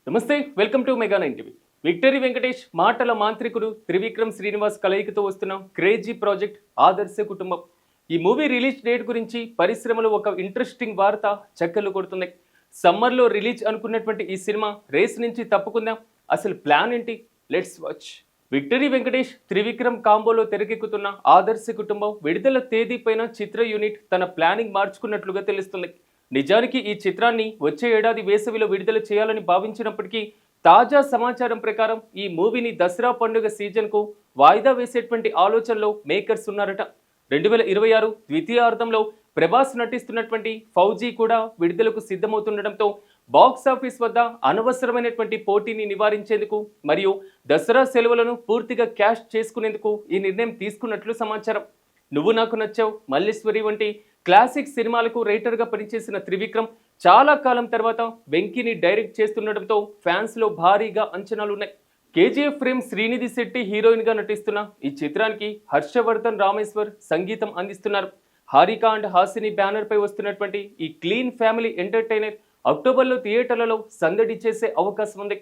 నమస్తే, welcome to mega 9 TV. Victory Venkatesh మాటల మాంత్రికుడు త్రివిక్రమ్ శ్రీనివాస్ కలయికతో వస్తున్న క్రేజీ ప్రాజెక్ట్ ఆదర్శ కుటుంబం. ఈ మూవీ రిలీజ్ డేట్ గురించి పరిశ్రమలో ఒక ఇంట్రెస్టింగ్ వార్త చక్కర్లు కొడుతుంది. సమ్మర్లో రిలీజ్ అనుకున్నటువంటి ఈ సినిమా రేస్ నుంచి తప్పుకుందాం. అసలు ప్లాన్ ఏంటి? Let's watch. Victory Venkatesh Trivikram కాంబోలో తెరకెక్కుతున్న ఆదర్శ కుటుంబం విడుదల తేదీ పైన చిత్ర యూనిట్ తన ప్లానింగ్ మార్చుకున్నట్లుగా తెలుస్తుంది. నిజానికి ఈ చిత్రాన్ని వచ్చే ఏడాది వేసవిలో విడుదల చేయాలని భావించినప్పటికీ తాజా సమాచారం ప్రకారం ఈ మూవీని దసరా పండుగ సీజన్కు వాయిదా వేసేటువంటి ఆలోచనలో మేకర్స్ ఉన్నారట. 2026 ద్వితీయార్థంలో ప్రభాస్ నటిస్తున్నటువంటి ఫౌజీ కూడా విడుదలకు సిద్ధమవుతుండటంతో బాక్స్ ఆఫీస్ వద్ద అనవసరమైనటువంటి పోటీని నివారించేందుకు మరియు దసరా సెలవులను పూర్తిగా క్యాష్ చేసుకునేందుకు ఈ నిర్ణయం తీసుకున్నట్లు సమాచారం. నువ్వు నాకు నచ్చావు, మల్లేశ్వరి వంటి క్లాసిక్ సినిమాలకు రైటర్గా పనిచేసిన త్రివిక్రమ్ చాలా కాలం తర్వాత వెంకీని డైరెక్ట్ చేస్తుండటంతో ఫ్యాన్స్లో భారీగా అంచనాలున్నాయి. కేజీఎఫ్ ఫ్రేమ్ శ్రీనిధి శెట్టి హీరోయిన్గా నటిస్తున్న ఈ చిత్రానికి హర్షవర్ధన్ రామేశ్వర్ సంగీతం అందిస్తున్నారు. హారిక అండ్ హాసిని బ్యానర్పై వస్తున్నటువంటి ఈ క్లీన్ ఫ్యామిలీ ఎంటర్టైనర్ అక్టోబర్లో థియేటర్లలో సందడి చేసే అవకాశం ఉంది.